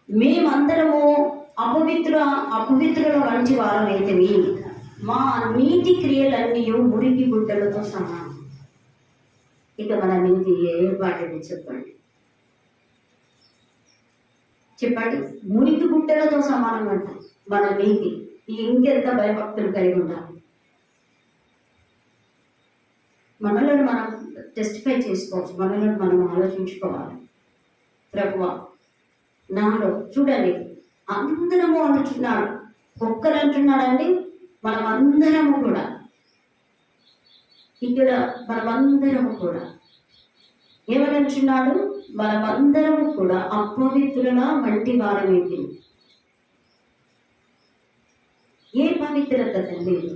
మేమందరము అపవిత్రుల వంటి వారమైతివి, మా నీతి క్రియలన్నీ మురికి గుడ్డలతో సమానం. ఇక మన నీతి ఏ వాటిని చెప్పండి, మురికి గుడ్డలతో సమానం అంట మన నీతి. ఇంకెంత భయభక్తులు కలిగి ఉండాలి. మనలో మనం టెస్టిఫై చేసుకోవచ్చు, మనలో మనం ఆలోచించుకోవాలి. ప్రభువా నాలో చూడండి, అందరము అంటున్నాడు, ఒక్కరు అంటున్నాడండి, మనమందరము కూడా ఇక్కడ మనమందరము కూడా ఏమని అంటున్నాడు, మనమందరము కూడా అపవిత్రుల వంటి వారమేంటి. ఏ పవిత్రత లేదు.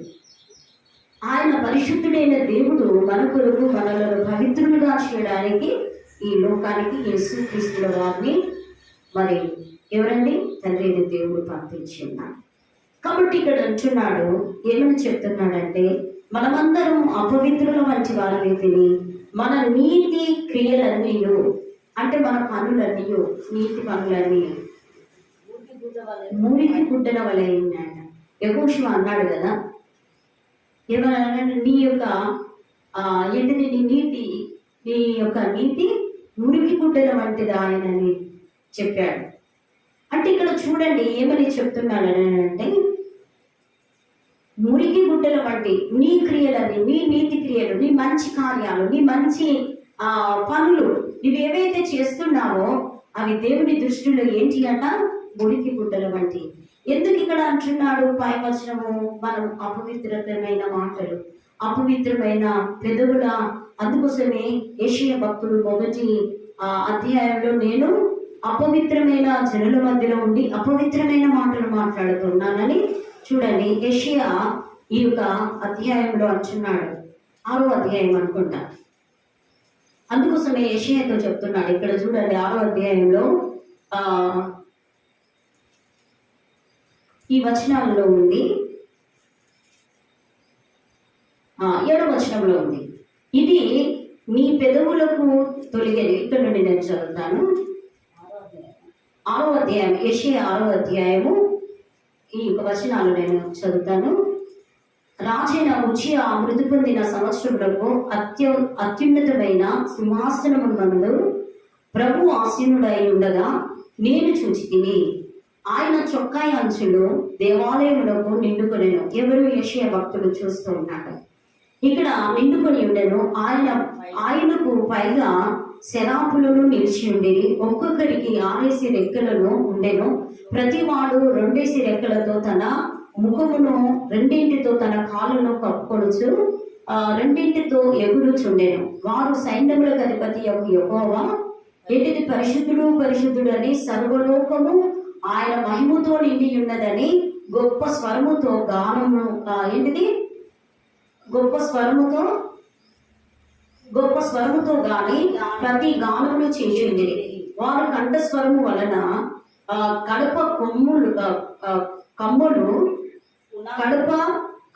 ఆయన పరిశుద్ధుడైన దేవుడు మన కొరకు మనలను పవిత్రులుగా చేయడానికి ఈ లోకానికి యేసుక్రీస్తుల వారిని మరి ఎవరండి తండ్రి అయిన దేవుడు పంపించున్నాడు. కాబట్టి ఇక్కడ అంటున్నాడు, ఏమని చెప్తున్నాడంటే, మనమందరం అపవిత్రుల వంటి వారమైతే మన నీతి క్రియలన్నీ అంటే మన పనులన్నీ, నీతి పనులన్నీ మురికి గుడ్డల వలె ఉన్నాయట. యెహోషువ అన్నాడు కదా, ఏమన్నా నీ యొక్క ఏంటిది, నీ యొక్క నీతి మురికి గుడ్డల వంటిది ఆయనని చెప్పాడు. అంటే ఇక్కడ చూడండి ఏమని చెప్తున్నాడు అంటే, మురికి గుడ్డల వంటి నీ క్రియలని, నీ నీతి క్రియలు, నీ మంచి కార్యాలు, నీ మంచి పనులు నువ్వేవైతే చేస్తున్నావో అవి దేవుని దృష్టిలో ఏంటి అంట, మురికి గుడ్డల వంటి. ఎందుకు ఇక్కడ అంటున్నాడు పై వచనము, మనం అపవిత్రమైన మాటలు, అపవిత్రమైన పెదవుల. అందుకోసమే యెషయా భక్తుడు 1వ అధ్యాయంలో నేను అపవిత్రమైన జనుల మధ్యలో ఉండి అపవిత్రమైన మాటలు మాట్లాడుతున్నానని చూడండి యెషయా ఈ యొక్క అధ్యాయంలో అంటున్నాడు, 6వ అధ్యాయం అనుకుంటా. అందుకోసమే యెషయాతో చెప్తున్నాడు. ఇక్కడ చూడండి 6వ అధ్యాయంలో ఈ వచనాల్లో ఉంది, 7వ వచనంలో ఉంది, ఇది నీ పెదవులకు తొలిగేది. ఇక్కడ నుండి నేను చదువుతాను. 6వ అధ్యాయం, యెషయా 6వ అధ్యాయము ఈ వచనాలు నేను చదువుతాను. రాజైన ఉజ్జియా మృతి పొందిన సంవత్సరములకు అత్యున్నతమైన సింహాసనమునందు ప్రభు ఆసీనుడై ఉండగా నేను చూచితిని. ఆయన చొక్కాయ అంచులు దేవాలయములకు నిండుకొనెను. ఎవరు? యెషయా భక్తులు చూస్తూ ఉన్నాడు. ఇక్కడ నిండుకొని ఉండెను. ఆయనకు పైగా శరాపులను నిలిచి ఉండేది. ఒక్కొక్కరికి 6 రెక్కలను ఉండెను. ప్రతి వాడు 2 రెక్కలతో తన ముఖమును, 2 తన కాళ్ళను కప్పుకొనుచు 2 ఎగురుచుండెను. వారు సైన్యములకు అధిపతి యెహోవా ఏంటిది, పరిశుద్ధుడు పరిశుద్ధుడు అని సర్వలోకము ఆయన మహిమతో నిండి ఉన్నదని గొప్ప స్వరముతో గానము ఏంటిది గొప్ప స్వరముతో గాని ప్రతి గానములు చేసింది. వారు కంఠస్వరము వలన కడప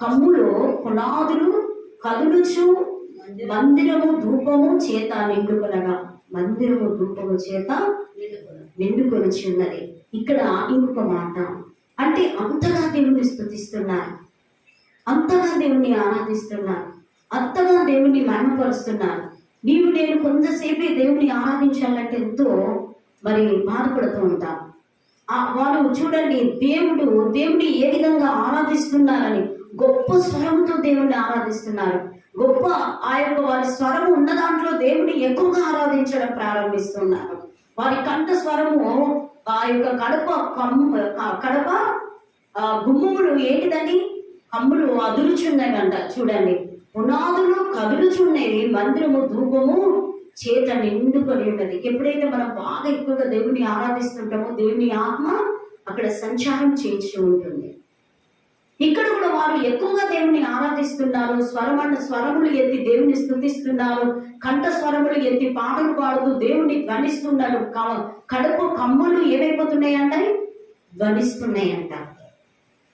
కమ్ములు పునాదులు కదులుచు మందిరము ధూపము చేత నిండుకొనగా, మందిరము ధూపము చేత నిండుకొనిచి ఉన్నది. ఇక్కడ ఇంకొక మాట, అంటే అంతగా దేవుని స్తుతిస్తున్నారు, అంతగా దేవుని ఆరాధిస్తున్నారు, అంతగా దేవుని మహిమపరుస్తున్నారు. నేను కొంతసేపే దేవుని ఆరాధించాలంటే ఎంతో మరి బాధపడుతూ ఉంటాం. వారు చూడండి, దేవుని ఏ విధంగా ఆరాధిస్తున్నారని గొప్ప స్వరంతో దేవుణ్ణి ఆరాధిస్తున్నారు. గొప్ప ఆ యొక్క వారి స్వరము ఉన్న దాంట్లో దేవుని ఎక్కువగా ఆరాధించడం ప్రారంభిస్తున్నారు. వారి కంఠ స్వరము ఆ యొక్క కడప గుమ్మములు ఏంటిదండి, కమ్ములు అదురుచున్నాయంట. చూడండి, పునాదులు కదులుచున్నవి, మందిరము ధూపము చేత నిండుకొని ఉన్నది. ఎప్పుడైతే మనం బాగా ఎక్కువగా దేవుని ఆరాధిస్తుంటామో దేవుని ఆత్మ అక్కడ సంచారం చేస్తూ ఉంటుంది. ఇక్కడ కూడా వారు ఎక్కువగా దేవుని ఆరాధిస్తున్నారు. స్వరములు ఎత్తి దేవుని స్తుతిస్తున్నారు. కంఠ స్వరములు ఎత్తి పాటలు పాడుతూ దేవుని ధ్వనిస్తున్నారు. కడుపు కమ్ములు ఏమైపోతున్నాయంట, ధ్వనిస్తున్నాయంట.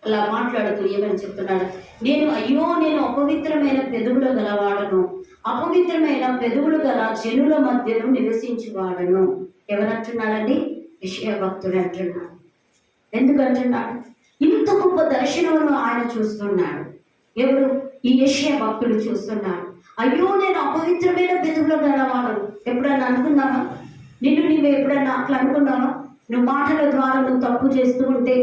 అలా మాట్లాడుతూ ఏమని చెప్తున్నాడు, నేను అపవిత్రమైన పెదవులు గలవాడను, అపవిత్రమైన పెదవులు గల జనుల మధ్యను నివసించువాడను. ఎవరంటున్నాడండి? యెషయా భక్తుడు అంటున్నాడు. ఎందుకంటున్నాడు? ఇంత గొప్ప దర్శనమును ఆయన చూస్తున్నాడు. ఎవరు? ఈ యెషయా భక్తుడు చూస్తున్నాడు. అయ్యో, నేను అపవిత్రమైన పెదవులు గలవాడు. ఎప్పుడన్నా అనుకున్నావా? నువ్వు ఎప్పుడన్నా అట్లా అనుకున్నావా? నువ్వు మాటల ద్వారా నువ్వు తప్పు చేస్తూ ఉంటే,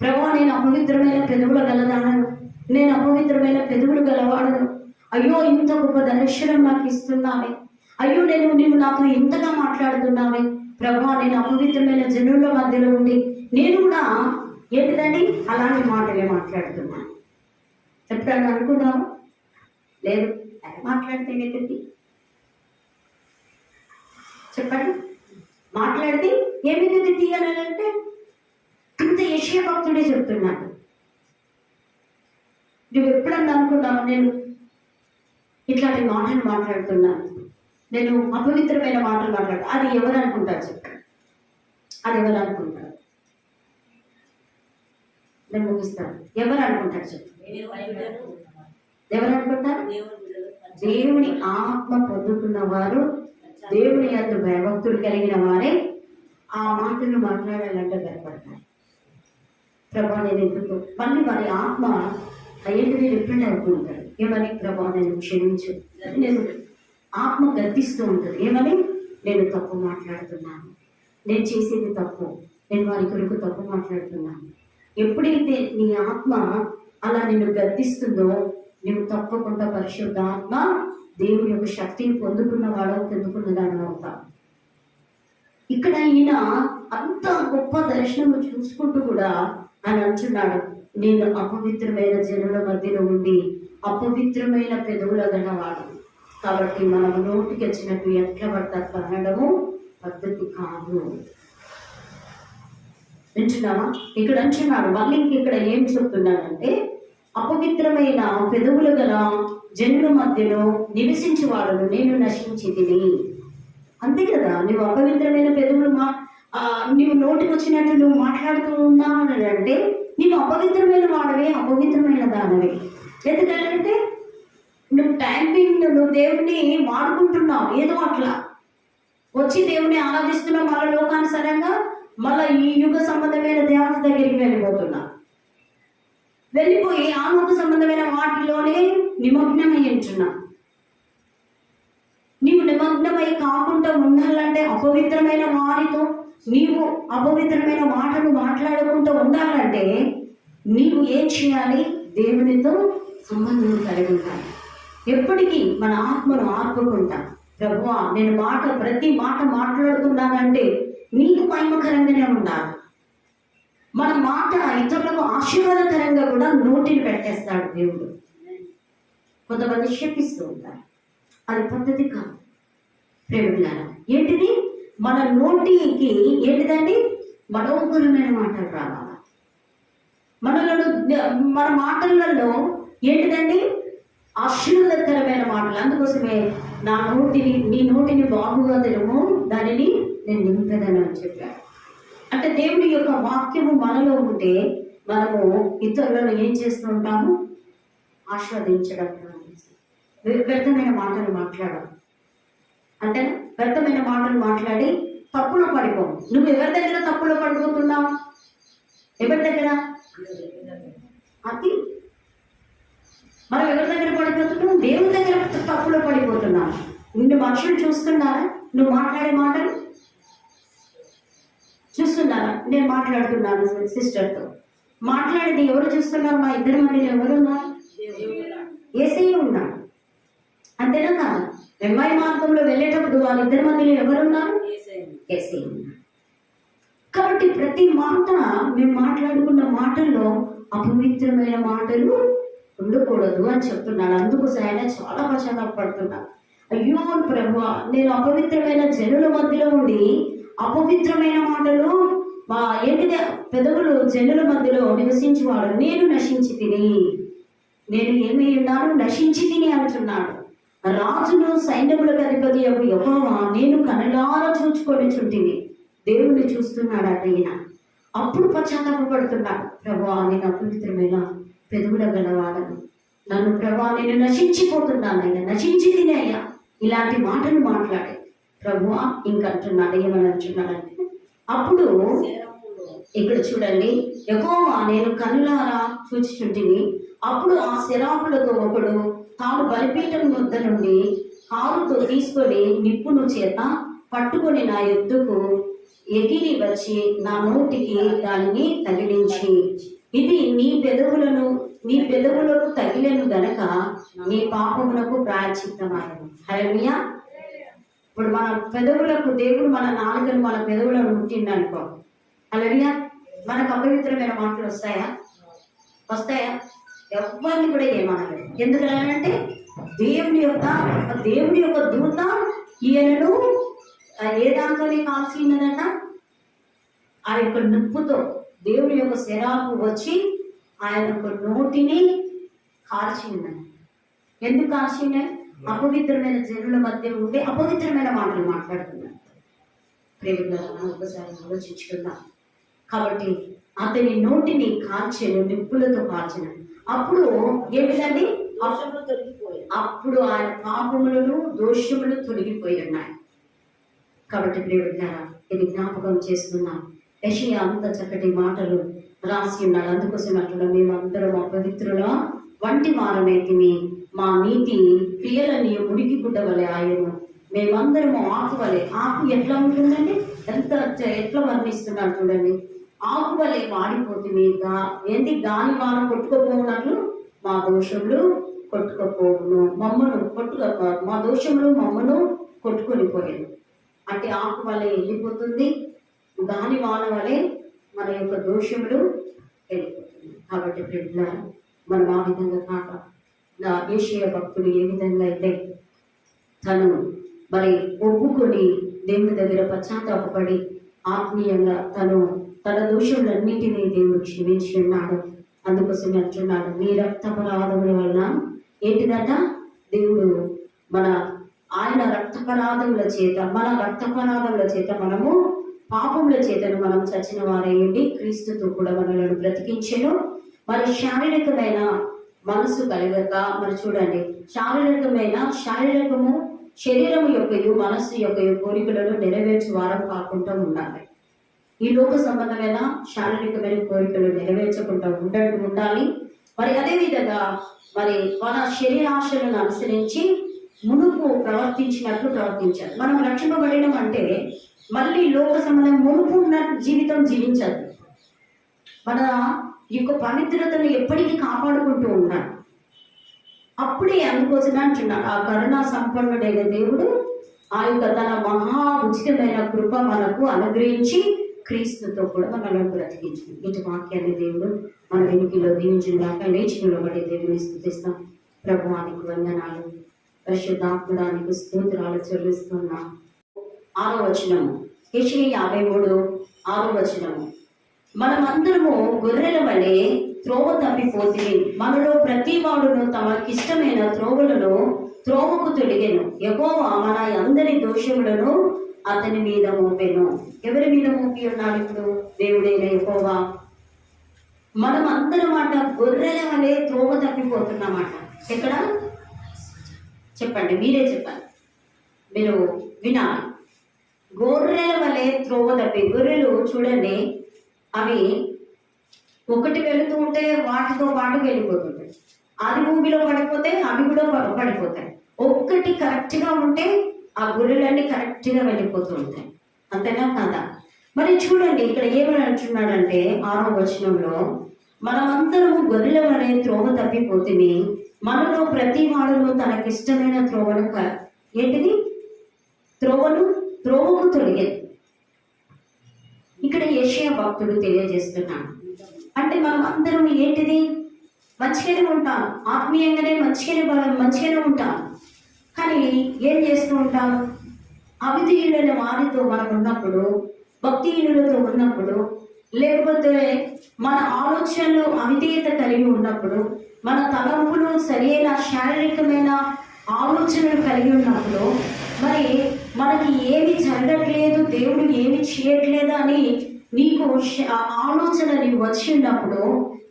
ప్రభువా నేను అపవిత్రమైన పెదవులు గలదానను, నేను అపవిత్రమైన పెదవులు గలవాడను, అయ్యో ఇంత గొప్ప దర్శనం నాకు ఇస్తున్నావే, అయ్యో నీవు నాతో ఇంతగా మాట్లాడుతున్నావే, ప్రభువా నేను అపవిత్రమైన జనుల మధ్యలో ఉండి నేను కూడా ఏంటిదండి అలాంటి మాటలే మాట్లాడుతున్నాను. ఎప్పుడన్నా అనుకున్నావు? లేదు. మాట్లాడితే ఏంటి చెప్పండి? మాట్లాడితే ఏమిటి తీయాలంటే ఇంత యెషయా భక్తుడే చెప్తున్నాడు. నువ్వు ఎప్పుడన్నా అనుకున్నావు నేను ఇట్లాంటి మాటలు మాట్లాడుతున్నాను, నేను అపవిత్రమైన మాటలు మాట్లాడు? అది ఎవరు అనుకుంటారు చెప్పండి? అది ఎవరు అనుకుంటారు? నేను ముగిస్తాను. ఎవరు అనుకుంటారు చెప్పండి? ఎవరు అనుకుంటారు? దేవుని ఆత్మ పొందుకున్న వారు, దేవుని యందు భయభక్తులు కలిగిన వారే ఆ మాటలు మాట్లాడాలంటే భయపడతారు. ప్రభా నేను ఎందుకు, మళ్ళీ వారి ఆత్మ ఏంటిది రిప్రెంట్ అవుతుంటారు. ఏమని? ప్రభా నేను క్షమించు. నేను ఆత్మ గర్తిస్తూ ఉంటుంది. ఏమని? నేను తప్పు మాట్లాడుతున్నాను, నేను చేసేది తప్పు, నేను వారి కొరకు తప్పు మాట్లాడుతున్నాను. ఎప్పుడైతే నీ ఆత్మ అలా నిన్ను గర్తిస్తుందో నువ్వు తప్పకుండా పరిశుద్ధాత్మ దేవుని యొక్క శక్తిని పొందుకున్నదాని అవుతావు. ఇక్కడ ఈయన అంత గొప్ప దర్శనము చూసుకుంటూ కూడా ఆయన అంటున్నాడు, నేను అపవిత్రమైన జనుల మధ్యలో ఉండి అపవిత్రమైన పెదవుల గలవాడు. కాబట్టి మనము నోటికి వచ్చినట్టు ఎట్లా పడితే అట్లా అనడము పద్ధతి కాదు. వింటున్నావా? ఇక్కడ అంటున్నాడు మళ్ళీ ఇక్కడ ఏం చెప్తున్నాడంటే, అపవిత్రమైన పెదవులు గల జనుల మధ్యలో నివసించి వాళ్ళను నేను నశించి తిని. అంతే కదా, నువ్వు అపవిత్రమైన పెదవులు నువ్వు నోటికి వచ్చినట్టు నువ్వు మాట్లాడుతూ ఉన్నావు అని అంటే నువ్వు అపవిత్రమైన వాడవే, అపవిత్రమైన దానవే. ఎందుకంటే నువ్వు టైంపింగ్ నువ్వు దేవుడిని వాడుకుంటున్నావు ఏదో అట్లా వచ్చి దేవుని ఆరాధిస్తున్నావు, మళ్ళీ లోకానుసారంగా మళ్ళీ ఈ యుగ సంబంధమైన దేవత దగ్గరికి వెళ్ళిపోయి ఆ లోక సంబంధమైన వాటిలోనే నిమగ్నమై ఉంటున్నా. నీవు నిమగ్నమై కాకుండా ఉండాలంటే అపవిత్రమైన వారితో నీవు అపవిత్రమైన మాటలు మాట్లాడకుండా ఉండాలంటే నీవు ఏం చేయాలి? దేవునితో సంబంధం కలిగి ఉండాలి. ఎప్పటికీ మన ఆత్మను ఆర్పుకుంటా, ప్రభువా నేను ప్రతి మాట మాట్లాడుతున్నానంటే నీకు మహిమకరంగానే ఉండాలి. మన మాట ఇతరులకు ఆశీర్వాదకరంగా కూడా నోటిని పెట్టేస్తాడు దేవుడు. కొంతమంది శపిస్తూ ఉంటారు, అది పద్ధతి కాదు. ప్రేమికులారా, ఏంటిది? మన నోటికి ఏంటిదండి? మనోహరమైన మాటలు రావాలి. మన మాటలలో ఏంటిదండి? ఆశీర్వాదకరమైన మాటలు. అందుకోసమే నీ నోటిని బాగుగా తెరుము, దానిని నేను నింపేదని అని చెప్పాను. అంటే దేవుని యొక్క వాక్యము మనలో ఉంటే మనము ఇతరులను ఏం చేస్తూ ఉంటాము? ఆస్వాదించడం. వ్యర్థమైన మాటలు మాట్లాడడం అంటే వ్యర్థమైన మాటలు మాట్లాడి తప్పులో పడిపోవు. నువ్వు ఎవరి దగ్గర తప్పులో పడిపోతున్నావు? ఎవరి దగ్గర? అది మనం ఎవరి దగ్గర పడిపోతున్నాం? దేవుని దగ్గర తప్పులో పడిపోతున్నాం. నిన్ను మనుషులు చూస్తున్నారా? నువ్వు మాట్లాడే మాటలు చూస్తున్నారా? నేను మాట్లాడుతున్నాను సిస్టర్తో, మాట్లాడేది ఎవరు చూస్తున్నారు? మా ఇద్దరి మధ్యలో ఎవరు ఉన్నారు? యేసయ్య ఉన్నాడు. అంతేనా కాదు? వెంబడి మార్గంలో వెళ్ళేటప్పుడు వాళ్ళిద్దరి మధ్యలో ఎవరున్నారు? యేసయ్య ఉన్నాడు. కాబట్టి ప్రతి మాట మేము మాట్లాడుకున్న మాటల్లో అపవిత్రమైన మాటలు ఉండకూడదు అని చెప్తున్నాడు. అందుకోసం ఆయన చాలా పశ్చాత్తాపడుతున్నాడు. అయ్యో ప్రభువా, నేను అపవిత్రమైన జనుల మధ్యలో ఉండి అపవిత్రమైన మాటలు ఏంటిదే పెదవులు జనుల మధ్యలో నివసించేవాడు నేను నశించి తిని. నేను ఏమై ఉన్నాను? నశించి తిని అంటున్నాడు. రాజును సైన్యములకు అధిపతి యెహోవా నేను కనులారా చూచుకొని చుంటిని. దేవుని చూస్తున్నాడట ఈయన. అప్పుడు పశ్చాత్తాపడుతున్నాడు. ప్రభువా నేను అపవిత్రమైన పెదవుల గలవాడను, నన్ను ప్రభువా నేను నశించిపోతున్నాను, అయ్యా నశించి తిని అయ్యా. ఇలాంటి మాటలు మాట్లాడే ప్రభువా ఇంకంటున్నాడు. ఏమని అంటున్నాడంటే, అప్పుడు ఇక్కడ చూడండి, యెహోవా నేను కన్నులారా చూచుచుంటిని. అప్పుడు ఆ శరాపులతో ఒకడు తాను బలిపీఠం వద్ద నుండి కారుతో తీసుకొని నిప్పును చేత పట్టుకొని నా ఎద్దుకు ఎగిరి వచ్చి నా నోటికి దానిని తగిలించి, ఇది నీ పెదవులకు తగిలను గనక నీ పాపమునకు ప్రాయశ్చిత్తమాయను. హల్లెలూయా. ఇప్పుడు మన పెదవులకు దేవుడు మన నాలుకను మన పెదవులను ముట్టిండనుకో, హల్లెలూయా, మనకు అపవిత్రమైన మాటలు వస్తాయా? ఎవరిని కూడా ఏమనలేదు. ఎందుకంటే దేవుని యొక్క దూత ఈయనను ఏ దాంతోనే కాల్చిందనట, ఆ యొక్క నిప్పుతో దేవుని యొక్క శరాపు వచ్చి ఆయన యొక్క నోటిని కాల్చిందని. ఎందుకు కాల్చిందే? అపవిత్రమైన జనుల మధ్య ఉంటే అపవిత్రమైన మాటలు మాట్లాడుతున్నాడు. ప్రేమికుల ఒకసారి ఆలోచించుకుందాం. కాబట్టి అతని నోటిని కాల్చెను, నిప్పులతో కాల్చెను. అప్పుడు ఏమిటండి? అప్పుడు ఆయన పాపములను దోషములు తొలగిపోయి ఉన్నాయి. కాబట్టి ప్రేమికులారా, ఇది జ్ఞాపకం చేసుకున్నాం. యెషయా అంత చక్కటి మాటలు రాసి ఉన్నాడు. అందుకోసం అట్లా మేమందరం అపవిత్రుల వంటి వారమైతిమి, మా నీతి క్రియలని మురికి గుడ్డ వలె ఆయను. మేమందరము ఆకు వలె. ఆకు ఎట్లా ఉంటుందండి? ఎట్లా వర్ణిస్తున్నాడు చూడండి. ఆకు వలె వాడిపోతుంది. ఏంటి? గాలి వాన కొట్టుకోపోనట్లు మా దోషములు కొట్టుకోపోవును, మా దోషములు మమ్మను కొట్టుకొని పోయాను. అంటే ఆకు వలె వెళ్ళిపోతుంది, గాలి వాన వలె మన యొక్క దోషములు వెళ్ళిపోతుంది. కాబట్టి ప్రియులారా, మనం ఆ విధంగా కాక యెషయా భక్తుడు ఏ విధంగా అయితే తను మరి ఒప్పుకొని దేవుని దగ్గర పశ్చాత్తాపపడి ఆత్మీయంగా తన దోషములన్నింటినీ దేవుడు క్షమించి ఉన్నాడు. అందుకోసం అంటున్నాడు, మీ రక్తపరాధముల వలన ఏంటిదట? దేవుడు ఆయన రక్తపరాధముల చేత మనము పాపముల చేతను మనం చచ్చిన వారయ్యండి, క్రీస్తుతో కూడా మనలను బ్రతికించెను. మరి శారీరకమైన మనసు కలగక, మరి చూడండి, శరీరము యొక్క మనస్సు యొక్క కోరికలను నెరవేర్చే వారం కాకుండా ఉండాలి. ఈ లోక సంబంధమైన శారీరకమైన కోరికలు నెరవేర్చకుండా ఉండాలి. మరి అదేవిధంగా మరి మన శరీరాశలను అనుసరించి మునుపు ప్రవర్తించినట్లు ప్రవర్తించాలి. మనం రక్షింపబడినం అంటే మళ్ళీ లోక సంబంధం మునుపు ఉన్న జీవితం జీవించాలి. మన యొక్క పవిత్రతను ఎప్పటికీ కాపాడుకుంటూ ఉండాలి. అప్పుడే అందుకోసమే అంటున్నాడు, ఆ కరుణా సంపన్నుడైన దేవుడు ఆ యొక్క తన మహా ఉచితమైన కృప మనకు అనుగ్రహించి క్రీస్తుతో కూడా మనల్ని బ్రతికించింది. ఇటు వాక్యాన్ని దేవుడు మన వెనుకలో దీవించుగాక. లేచి నిలబడి దేవుని స్తుతిస్తాం. ప్రభువానికి వందనాలు, పరిశుద్ధాత్మడానికి స్తోత్రాలు చెల్లిస్తున్నా. 6వ వచనము, యెషయా 53:6వ వచనము, మనమందరము గొర్రెల వలె త్రోవ తప్పిపోతుంది, మనలో ప్రతి వాడును తమకిష్టమైన త్రోవకు తొడిగెను. యెహోవా మన అందరి దోషములను అతని మీద మోపెను. ఎవరి మీద మోపి ఉన్నాడు ఇప్పుడు? దేవుడైన యెహోవా. మనం అందరం మాట గొర్రెల వలె త్రోవ తప్పిపోతున్నమాట. ఎక్కడ? చెప్పండి, మీరే చెప్పండి, మీరు వినాలి. గొర్రెల వలె త్రోవ తప్పి. గొర్రెలు చూడండి, అవి ఒకటి వెళుతూ ఉంటే వాటితో పాటు వెళ్ళిపోతుంటాయి. అది ఊబిలో పడిపోతే అవి కూడా పడిపోతాయి. ఒక్కటి కరెక్ట్గా ఉంటే ఆ గొర్రెలన్నీ కరెక్ట్గా వెళ్ళిపోతూ ఉంటాయి. అంతేనా కాదా? మరి చూడండి ఇక్కడ ఏమని అంటున్నాడంటే 6వ వచనంలో, మనమందరము గొర్రెల వలె త్రోవ తప్పిపోతుంది, మనలో ప్రతి వాడును తనకిష్టమైన ఏంటిది? త్రోవకు తొలిగేది. ఇక్కడ యెషయా భక్తుడు తెలియజేస్తున్నాడు. అంటే మనం అందరం ఏంటిది? మంచిగానే ఉంటాం, ఆత్మీయంగానే మంచిగానే ఉంటాం. కానీ ఏం చేస్తూ ఉంటాం? అవిధేయులైన వారితో మనం ఉన్నప్పుడు, భక్తిహీనులతో ఉన్నప్పుడు, లేకపోతే మన ఆలోచనలు అవిధేయత కలిగి ఉన్నప్పుడు, మన తలంపులు సరైన శారీరకమైన ఆలోచనలు కలిగి ఉన్నప్పుడు, మరి మనకి ఏమి జరగట్లేదు, దేవుడు ఏమి చేయట్లేదు అని నీకు ఆలోచన నీకు వచ్చి ఉన్నప్పుడు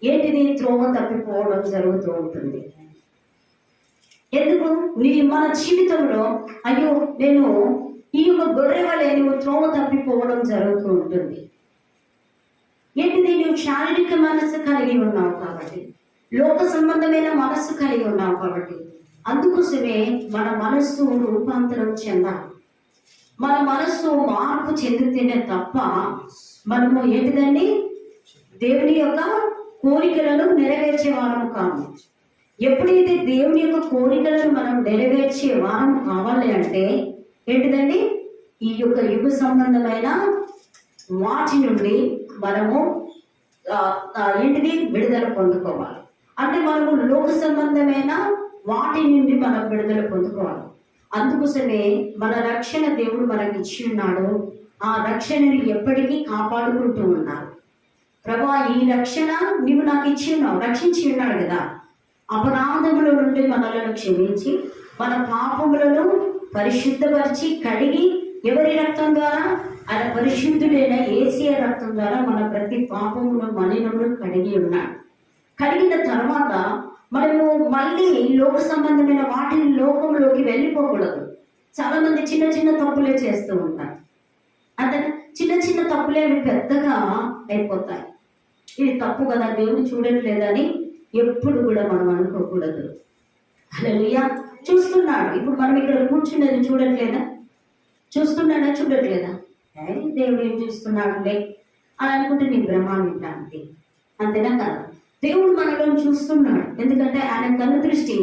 ఏంటిది? త్రోవ తప్పిపోవడం జరుగుతూ ఉంటుంది. ఎందుకు? మన జీవితంలో అయ్యో నేను ఈ యొక్క గొర్రె వలె నువ్వు త్రోవ తప్పిపోవడం జరుగుతూ ఉంటుంది. ఏంటిది? నువ్వు శారీరక మనస్సు కలిగి ఉన్నావు కాబట్టి, లోక సంబంధమైన మనస్సు కలిగి ఉన్నావు కాబట్టి, అందుకోసమే మన మనస్సు రూపాంతరం చెందాలి. మన మనస్సు మార్పు చెందితేనే తప్ప మనము ఏంటిదండి దేవుని యొక్క కోరికలను నెరవేర్చే వారము కాము. ఎప్పుడైతే దేవుని యొక్క కోరికలను మనం నెరవేర్చే వారం కావాలి అంటే ఏంటిదండి, ఈ యొక్క యుగ సంబంధమైన వాటి నుండి మనము ఏంటిది విడుదల పొందుకోవాలి. అంటే మనము లోక సంబంధమైన వాటి నుండి మనం విడుదల పొందుకోవాలి. అందుకోసమే మన రక్షణ దేవుడు మనకి ఇచ్చి ఉన్నాడు. ఆ రక్షణని ఎప్పటికీ కాపాడుకుంటూ ఉన్నారు. ప్రభా, ఈ రక్షణ నీవు నాకు ఇచ్చి ఉన్నావు, రక్షించి ఉన్నాడు కదా. అపరాధముల నుండి మనలను క్షమించి మన పాపములను పరిశుద్ధపరిచి కడిగి, ఎవరి రక్తం ద్వారా? ఆయన పరిశుద్ధుడైన యేసయ్య రక్తం ద్వారా మన ప్రతి పాపమును మలినమును కడిగి ఉన్నాడు. కడిగిన తర్వాత మనము మళ్ళీ లోక సంబంధమైన వాటిని లోకంలోకి వెళ్ళిపోకూడదు. చాలా మంది చిన్న చిన్న తప్పులే చేస్తూ ఉంటారు. అంటే చిన్న చిన్న తప్పులే అవి పెద్దగా అయిపోతాయి. ఇది తప్పు కదా, దేవుడు చూడట్లేదని ఎప్పుడు కూడా మనం అనుకోకూడదు. హల్లెలూయా. చూస్తున్నాడు. ఇప్పుడు మనం ఇక్కడ కూర్చునేది చూడట్లేదా? చూస్తున్నాడా? చూడట్లేదా? దేవుడు ఏం చూస్తున్నాడులే అని అనుకుంటే నీ బ్రహ్మాండానికి అంతేనా కదా? దేవుడు మనలో చూస్తున్నాడు. ఎందుకంటే ఆయన కన్ను దృష్టి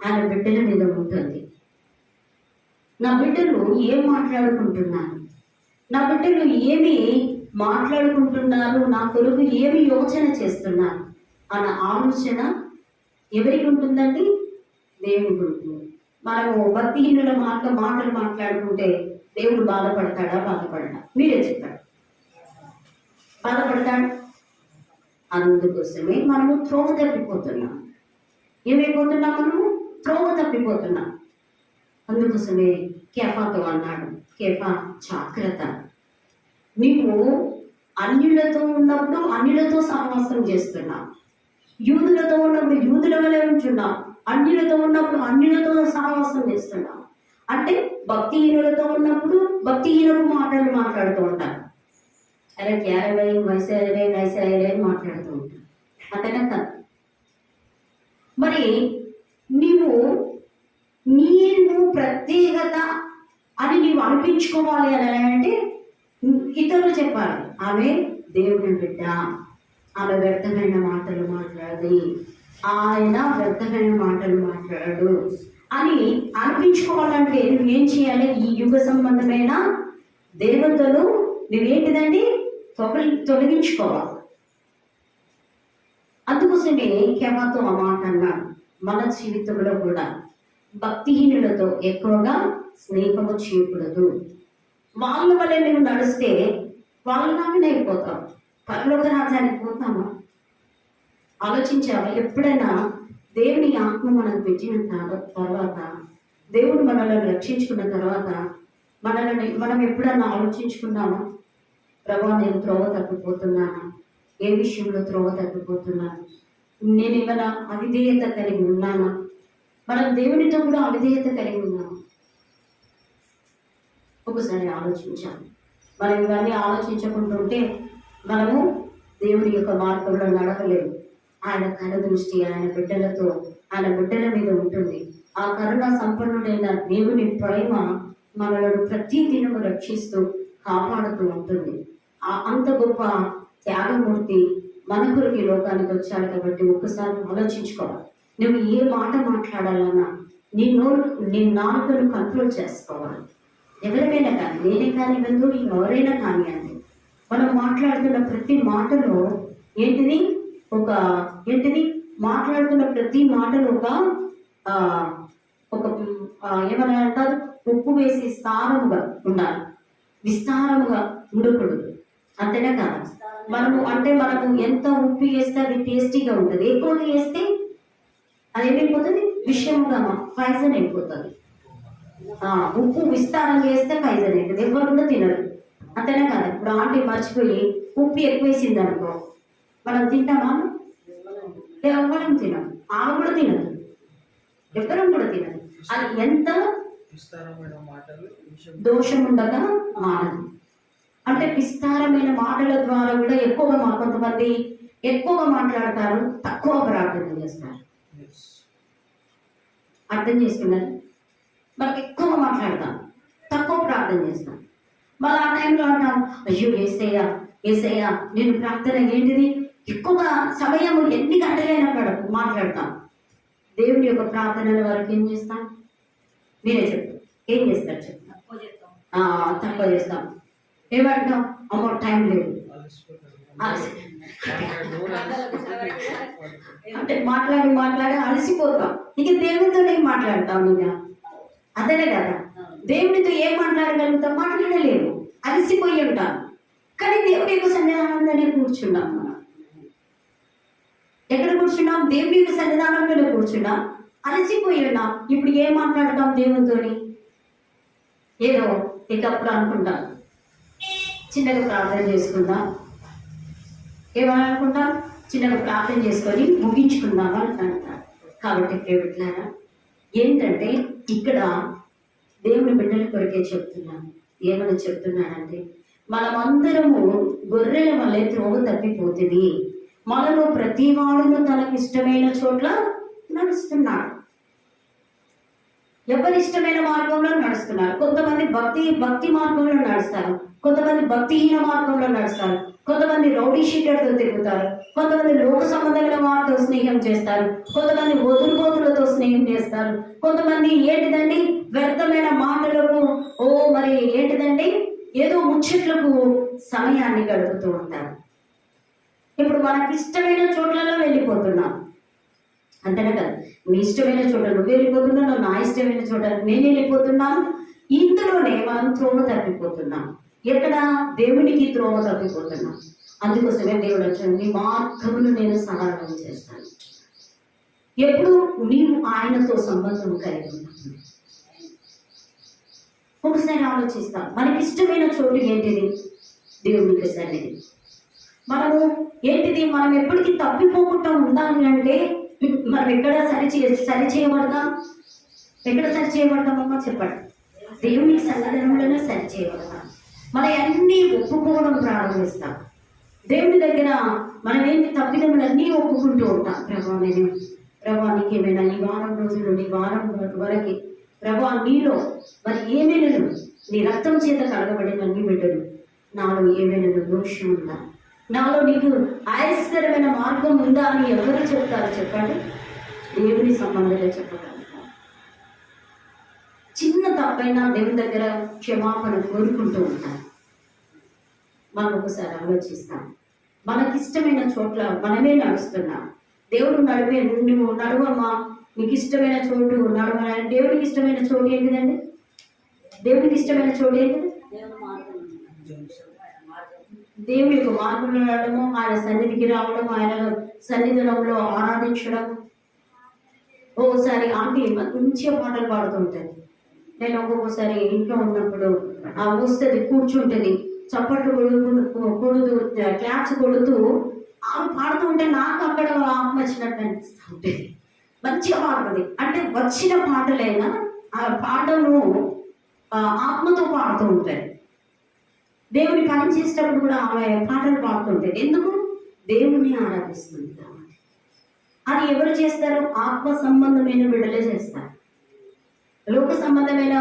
ఆయన బిడ్డల మీద ఉంటుంది. నా బిడ్డలు ఏం మాట్లాడుకుంటున్నారు, నా బిడ్డలు ఏమి మాట్లాడుకుంటున్నారు, నా కొరకు ఏమి యోచన చేస్తున్నారు అన్న ఆలోచన ఎవరికి ఉంటుందండి? దేవుడికి ఉంటుంది. మనము భక్తిహీనుల మాటలు మాట్లాడుకుంటే దేవుడు బాధపడతాడా? బాధపడడా? మీరే చెప్పాడు. బాధపడతాడు. అందుకోసమే మనము త్రోవ తప్పిపోతున్నాం. ఏమైపోతున్నాం? మనము త్రోవ తప్పిపోతున్నాం. అందుకోసమే కేఫాతో అన్నాడు, కేఫా జాగ్రత్త, నీవు అన్యులతో ఉన్నప్పుడు అన్యులతో సహవాసం చేస్తున్నావు, యూదులతో ఉన్నప్పుడు యూదుల వలె ఉంటున్నావు, అన్యులతో ఉన్నప్పుడు అన్యులతో సహవాసం చేస్తున్నావు. అంటే భక్తిహీనులతో ఉన్నప్పుడు భక్తిహీనులు మాటలు మాట్లాడుతూ ఉంటారు. అరే క్యారవై వైసరే నైసరే మాట్లాడుతూ ఉంటారు. అంతేనా కదా? మరి నీవు ప్రత్యేకత అని నీవు అనిపించుకోవాలి అని అంటే ఇతరులు చెప్పాలి, ఆమె దేవుని బిడ్డ, ఆమె వ్యర్థమైన మాటలు మాట్లాడదు, ఆయన వ్యర్థమైన మాటలు మాట్లాడు అని అనిపించుకోవాలంటే నువ్వేం చేయాలి? ఈ యుగ సంబంధమైన దేవతలు నువ్వేంటిదండి తొలగించుకోవాలి. అందుకోసమే కేమాతో ఆ మాట అన్నాడు. మన జీవితంలో కూడా భక్తిహీనులతో ఎక్కువగా స్నేహము చేయకూడదు. వాళ్ళ వల్ల నువ్వు నడిస్తే వాళ్ళలాగానే అయిపోతావు. పరలోక రాజ్యానికి పోతామా? ఆలోచించావా? ఎప్పుడైనా దేవుని ఆత్మ మనకు పెట్టిన తర్వాత, దేవుడు మనల్ని రక్షించుకున్న తర్వాత మనం ఎప్పుడన్నా ఆలోచించుకున్నామా? ప్రభా, నేను త్రోవ తప్పిపోతున్నాను, ఏ విషయంలో త్రోవ తప్పిపోతున్నాను, నేను ఏమైనా అవిధేయత కలిగి ఉన్నానా? మనం దేవునితో కూడా అవిధేయత కలిగి ఉన్నాము. ఒకసారి ఆలోచించాలి. మనం ఇవన్నీ ఆలోచించకుంటుంటే మనము దేవుని యొక్క మార్గంలో నడవలేము. ఆయన కళ దృష్టి ఆయన బిడ్డలతో, ఆయన బిడ్డల మీద ఉంటుంది. ఆ కరుణ సంపన్నుడైన దేవుని ప్రేమ మనలను ప్రతి దినము రక్షిస్తూ కాపాడుతూ ఉంటుంది. అంత గొప్ప త్యాగమూర్తి మన కొరకు లోకానికి వచ్చాడు. కాబట్టి ఒక్కసారి ఆలోచించుకోవాలి. నువ్వు ఏ మాట మాట్లాడాలన్నా నీ నాలుకను కంట్రోల్ చేసుకోవాలి. ఎవరికైనా కానీ, నేనే కానీ ఎవరైనా కానీ అండి, మనం మాట్లాడుతున్న ప్రతి మాటలో మాట్లాడుతున్న ప్రతి మాటలో ఒక ఏమన్నా అంటారు, ఉప్పు వేసి సారముగా ఉండాలి, విస్తారముగా ఉండకూడదు. అంతేనా కాదు? మనము ఎంత ఉప్పు వేస్తే అది టేస్టీగా ఉంటుంది. ఎక్కువగా వేస్తే అది ఏమైపోతుంది? విషముగా పాయిజన్ అయిపోతుంది. ఉప్పు విస్తారంగా వేస్తే పాయిజన్ అవుతుంది, ఎవరు కూడా తినరు. అంతేనా కాదు? ఇప్పుడు ఆంటీ మర్చిపోయి ఉప్పు ఎక్కువ వేసింది అనుకో, మనం తింటామా? ఎవరం తినం, ఆమె కూడా తినదు, ఎవరం కూడా తినదు. అది ఎంత విస్తారమైన మాటలు దోషముండగా మానదు. అంటే విస్తారమైన మాటల ద్వారా కూడా కొంతమంది ఎక్కువగా మాట్లాడతారు, తక్కువ ప్రార్థన చేస్తారు. అర్థం చేసుకున్నారు? మనకి ఎక్కువ మాట్లాడతాం, తక్కువ ప్రార్థన చేస్తాం. మళ్ళీ ఆ టైంలో అంటాం, అయ్యో ఏసయ్యా ఏసయ్యా నేను ప్రార్థన ఏంటిది, ఎక్కువగా సమయం ఎన్ని గంటలైనా మాట్లాడతాం. దేవుని యొక్క ప్రార్థనల వరకు ఏం చేస్తాం? మీరే చెప్పు, ఏం చేస్తారు చెప్పు? తక్కువ చేస్తాం. ఏమంటాం? అమ్మో టైం లేదు. అంటే మాట్లాడి అలసిపోతాం. ఇక దేవునితో ఏం మాట్లాడతాం? ఇక అదే కదా, దేవునితో ఏం మాట్లాడగలుగుతాం? మాట్లాడలేము, అలసిపోయి ఉంటాం. కానీ దేవుని యొక్క సన్నిధానంలోనే కూర్చున్నాం. మనం ఎక్కడ కూర్చున్నాం? దేవుని యొక్క సన్నిధానంలోనే కూర్చున్నాం, అలసిపోయి ఉన్నాం. ఇప్పుడు ఏం మాట్లాడతాం దేవునితోని? ఏదో ఇకప్పుడు అనుకుంటాం, చిన్నగా ప్రార్థన చేసుకుందాం. ఏమని అనుకుంటాం? చిన్నగా ప్రార్థన చేసుకొని ముగించుకుందాం అని అంటారు. కాబట్టి ప్రేమిట్లారా, ఏంటంటే ఇక్కడ దేవుని బిడ్డల కొరకే చెప్తున్నాను. ఏమని చెప్తున్నానంటే, మనమందరము గొర్రెల వల్లే త్రోవ తప్పిపోతుంది. మనలో ప్రతి వాడును తనకు ఇష్టమైన చోట్ల నడుస్తున్నాడు. ఎవరి ఇష్టమైన మార్గంలో నడుస్తున్నారు. కొంతమంది భక్తి మార్గంలో నడుస్తారు, కొంతమంది భక్తిహీన మార్గంలో నడుస్తారు, కొంతమంది రౌడీ షీటర్తో తిరుగుతారు, కొంతమంది లోక సంబంధమైన వారితో స్నేహం చేస్తారు, కొంతమంది వదులుబోతులతో స్నేహం చేస్తారు, కొంతమంది ఏంటిదండి వ్యర్థమైన మాటలకు మరి ఏంటిదండి ఏదో ముచ్చట్లకు సమయాన్ని గడుపుతూ ఉంటారు. ఇప్పుడు మనకి ఇష్టమైన చోట్లలో వెళ్ళిపోతున్నాం, అంతేనా కదా? మీ ఇష్టమైన చోట నువ్వు వెళ్ళిపోతున్నావు, నా ఇష్టమైన చోట నేను వెళ్ళిపోతున్నాను. ఇందులోనే మనం త్రోవ తప్పిపోతున్నాం. ఎక్కడ? దేవునికి త్రోవ తప్పిపోతున్నాం. అందుకోసమే దేవుడు వచ్చాడు, నీ మార్గమును నేను సరళం చేస్తాను. ఎప్పుడు నీవు ఆయనతో సంబంధం కలిగి ఉన్నావు. ఒకసారి ఆలోచిస్తాం, మనకి ఇష్టమైన చోటు ఏంటిది? దేవునికి సన్నిధి. మనము ఏంటిది, మనం ఎప్పటికీ తప్పిపోకుండా ఉండాలి అంటే మనం ఎక్కడ సరిచేయబడతాం? ఎక్కడ సరిచేయబడతామమ్మా చెప్పండి? దేవునికి సన్నిధానంలోనే సరిచేయబడతాం. మనం అన్నీ ఒప్పుకోవడం ప్రారంభిస్తాం. దేవుని దగ్గర మనం ఏంటి తప్పిదములన్నీ ఒప్పుకుంటూ ఉంటాం. ప్రభా నీకు ఏమైనా ఈ వారం రోజులు, నీ వారం వరకు ప్రభా నీలో మరి ఏమైనా నీ రక్తం చేత కలగబడిన నీ బిడ్డలు నాలో ఏమైనా దోషం ఉందా, నాలో నీకు ఆయస్కరమైన మార్గం ఉందా అని ఎవరు చెప్తారో చెప్పండి? దేవుని సంబంధంగా చెప్పగలుగుతారు. చిన్న తప్పైనా దేవుని దగ్గర క్షమాపణ కోరుకుంటూ ఉంటారు. మనం ఒకసారి ఆలోచిస్తాం, మనకిష్టమైన చోట్ల మనమే నడుస్తున్నాం. దేవుడు నువ్వు నడువమ్మా, నీకు ఇష్టమైన చోటు నడవని. దేవుడికి ఇష్టమైన చోటు ఏంటిదండి? దేవుడికి ఇష్టమైన చోటు ఏంటిది? దేవుని యొక్క మార్గంలో నడవడము, ఆయన సన్నిధికి రావడం, ఆయన సన్నిధానంలో ఆరాధించడం. ఓసారి ఆంటీ మంచిగా పాటలు పాడుతుంటుంది. నేను ఒక్కొక్కసారి ఇంట్లో ఉన్నప్పుడు వస్తుంది, కూర్చుంటుంది, చప్పట్లు కొడుతూ క్లాప్స్ కొడుతూ పాడుతూ ఉంటే నాకు అక్కడ ఆత్మ వచ్చినట్టు అనిపిస్తూ ఉంటుంది. మంచిగా పాడుతుంది. అంటే వచ్చిన పాటలైనా ఆ పాటను ఆత్మతో పాడుతూ ఉంటాయి. దేవుని పని చేసేటప్పుడు కూడా ఆమె పాటలు పాడుతుంటాయి. ఎందుకు? దేవుణ్ణి ఆరాధిస్తుంది కాబట్టి. అది ఎవరు చేస్తారు? ఆత్మ సంబంధమైన బిడ్డలే చేస్తారు. లోక సంబంధమైన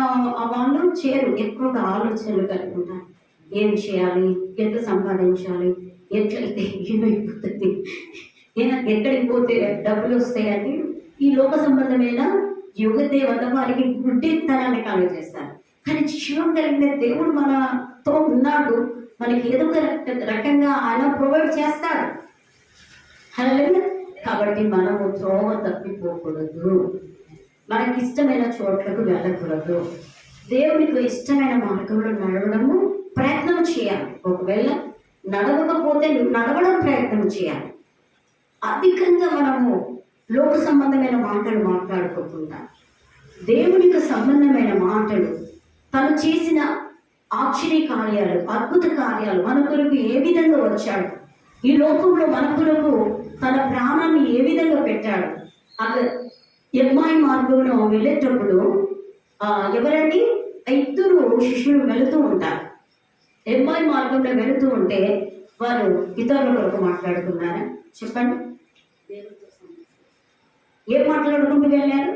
వాళ్ళు చేయరు. ఎక్కువగా ఆలోచనలు కలిగి ఉంటారు. ఏం చేయాలి, ఎట్లా సంపాదించాలి, ఎట్లయితే ఏమైపోతుంది, ఎక్కడికి పోతే డబ్బులు వస్తాయని ఈ లోక సంబంధమైన యుగదేవత వారికి గుడ్డితనాన్ని కలుగజేస్తారు. కానీ జీవం కలిగిన దేవుడు మనతో ఉన్నాడు, మనకి ఏదో ఒక రకంగా ఆయన ప్రొవైడ్ చేస్తాడు. హల్లెలూయా. కాబట్టి మనము త్రోవ తప్పిపోకూడదు, మనకి ఇష్టమైన చోట్లకు వెళ్ళకూడదు. దేవునికి ఇష్టమైన మార్గంలో నడవడము ప్రయత్నం చేయాలి. ఒకవేళ నడవకపోతే నడవడం ప్రయత్నం చేయాలి. అధికంగా మనము లోక సంబంధమైన మాటలు మాట్లాడుకోకుండా దేవునికి సంబంధమైన మాటలు, తను చేసిన ఆశ్చర్య కార్యాలు, అద్భుత కార్యాలు, మన కొరకు ఏ విధంగా వచ్చాడు, ఈ లోకంలో మన కొరకు తన ప్రాణాన్ని ఏ విధంగా పెట్టాడు. ఎమ్మాయి మార్గంలో వెళ్ళేటప్పుడు ఎవరండి? ఇద్దరు శిష్యులు వెళుతూ ఉంటారు. ఎమ్మాయి మార్గంలో వెళుతూ ఉంటే వారు ఇతరుల కొరకు మాట్లాడుకున్నారా? చెప్పండి. ఏం మాట్లాడుకుంటూ వెళ్ళారు?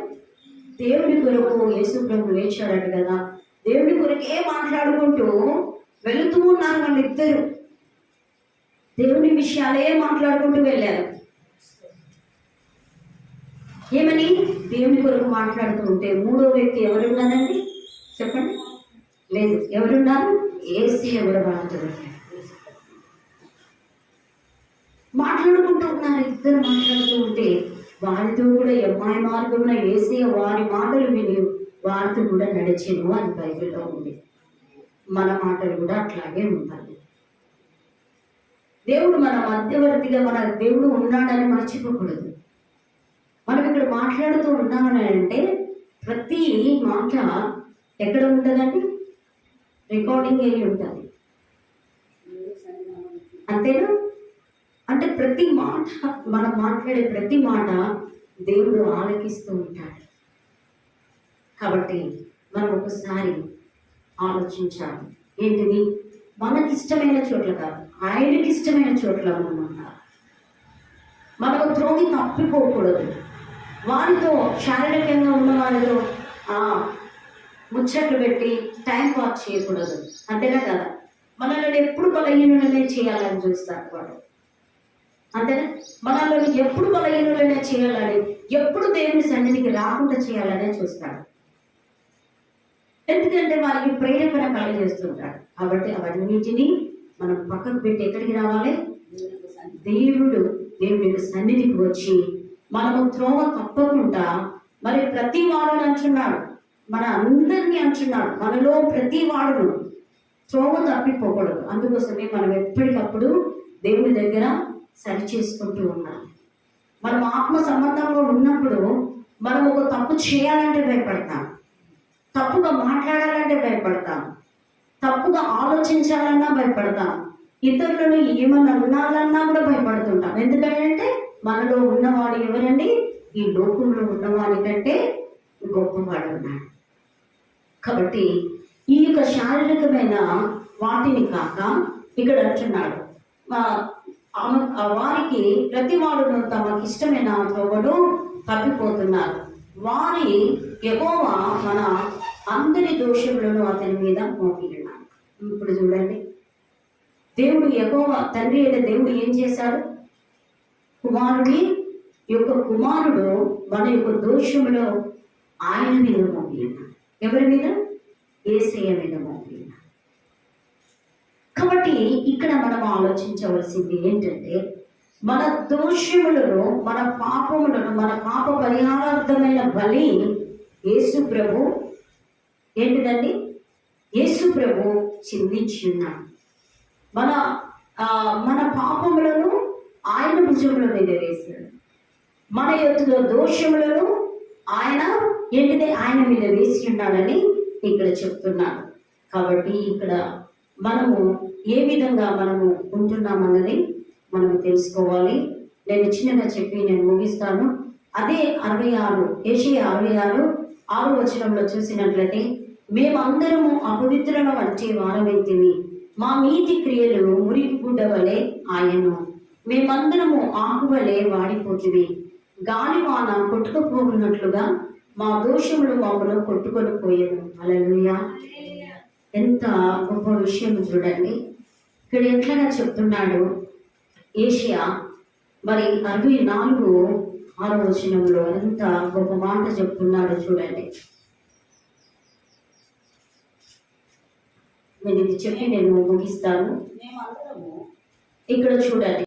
దేవుడి కొరకు యేసు ప్రభు లేచాడట కదా, దేవుడి కొరకే మాట్లాడుకుంటూ వెళుతూ ఉన్నారు వాళ్ళిద్దరు. దేవుని విషయాలే మాట్లాడుకుంటూ వెళ్ళారు. ఏమని? దేవుని కొరకు మాట్లాడుతూ ఉంటే మూడో వ్యక్తి ఎవరున్నారండి? చెప్పండి. లేదు, ఎవరున్నారు? యేసయ్య కూడా వాళ్ళతో మాట్లాడుకుంటూ ఉన్నారు. ఇద్దరు మాట్లాడుతూ ఉంటే వారితో కూడా ఎమ్మాయి మార్గంలో యేసయ్య వారి మాటలు విని వారితో కూడా నడిచేను అని బైబిల్లో ఉంది. మన మాటలు కూడా అట్లాగే ఉండాలి. దేవుడు మన మధ్యవర్తిగా, మన దేవుడు ఉన్నాడని మర్చిపోకూడదు. మనం ఇక్కడ మాట్లాడుతూ ఉన్నామని అంటే ప్రతి మాట ఎక్కడ ఉంటుందండి? రికార్డింగ్ అయ్యి ఉంటుంది. అంతేనా? అంటే ప్రతి మాట, మనం మాట్లాడే ప్రతి మాట దేవుడు ఆలకిస్తూ ఉంటాడు. కాబట్టి మనం ఒకసారి ఆలోచించాలి. ఏంటిది? మనకిష్టమైన చోట్ల కాదు, ఆయనకి ఇష్టమైన చోట్ల ఉన్నమాట. మనము త్రోగి తప్పిపోకూడదు. వారితో శారీరకంగా ఉన్న వారితో ముచ్చట్లు పెట్టి టైం పాస్ చేయకూడదు. అంతేనా కదా? మనల్ని ఎప్పుడు బలహీనులనే చేయాలని చూస్తారు వాడు. అంతేనా? మనల్ని ఎప్పుడు బలహీనులనే చేయాలని, ఎప్పుడు దేవుని సన్నిధికి రాకుండా చేయాలనే చూస్తాడు. ఎందుకంటే వారికి ప్రేరేపణ కలుగజేస్తుంటాడు. కాబట్టి అవన్నిటినీ మనం పక్కకు పెట్టి ఎక్కడికి రావాలి? దేవుడి సన్నిధికి వచ్చి మనము త్రోవ తప్పకుండా, మరి ప్రతి వాడును అంటున్నాడు, మన అందరినీ అంటున్నాడు, మనలో ప్రతి వాడును త్రోవ తప్పిపోకూడదు. అందుకోసమే మనం ఎప్పటికప్పుడు దేవుడి దగ్గర సరి చేసుకుంటూ ఉన్నాం. మనం ఆత్మ సంబంధంలో ఉన్నప్పుడు మనం ఒక తప్పు చేయాలంటే భయపడతాం, తప్పుగా మాట్లాడాలంటే భయపడతాం, తప్పుగా ఆలోచించాలన్నా భయపడతాం, ఇతరులను ఏమన్నా అనాలన్నా కూడా భయపడుతుంటాం. ఎందుకంటే మనలో ఉన్నవాడు ఎవరండి? ఈ లోకంలో ఉన్నవాడి కంటే గొప్పవాడు ఉన్నాడు. కాబట్టి ఈ యొక్క శారీరకమైన వాటిని కాక ఇక్కడ అంటున్నాడు, వారికి ప్రతి వాడును తమకి ఇష్టమైన త్రోవను తప్పిపోతున్నారు. వారి యెహోవా మన అందరి దోషములను అతని మీద మోపినాడు. ఇప్పుడు చూడండి, దేవుడు యెహోవా తండ్రి అయిన దేవుడు ఏం చేశాడు? కుమారుడు మన యొక్క దోషములో ఆయన మీద మోపినాడు. ఎవరి మీద? యేసయ్య మీద మోపినాడు. కాబట్టి ఇక్కడ మనం ఆలోచించవలసింది ఏంటంటే, మన దోషములను, మన పాపములను, మన పాప పరిహారార్థమైన బలి యేసు ప్రభు ఏంటిదండి? యేసు ప్రభు చిందించి ఉన్నాడు. మన పాపములను ఆయన భుజముల మీద వేసాడు. మన యొక్క దోషములను ఆయన ఏంటిది? ఆయన మీద వేసి ఉన్నాడని ఇక్కడ చెప్తున్నాడు. కాబట్టి ఇక్కడ మనము ఏ విధంగా మనము ఉంటున్నామన్నది మనము తెలుసుకోవాలి. నేను చిన్నగా చెప్పి నేను ముగిస్తాను. అదే 66 యెషయా 66:6 వచనంలో చూసినట్లయితే, మేమందరము అపవిత్రుల వంటి వారమైతిమి, మా నీతి క్రియలు మురికి గుడ్డ వలె ఆయను, మేమందరము ఆకువలే వాడిపోతివి, గాలివాన కొట్టుకుపోకున్నట్లుగా మా దోషములు మమ్మను కొట్టుకొని పోయాను. హల్లెలూయా! ఎంత గొప్ప విషయం చూడండి. ఇక్కడ ఎట్లగా చెప్తున్నాడు యెషయా, మరి 64:6 వచనంలో ఎంత గొప్ప మాట చెప్తున్నాడు చూడండి. నేను ఇది చెప్పి నేను ముగిస్తాను. ఇక్కడ చూడండి.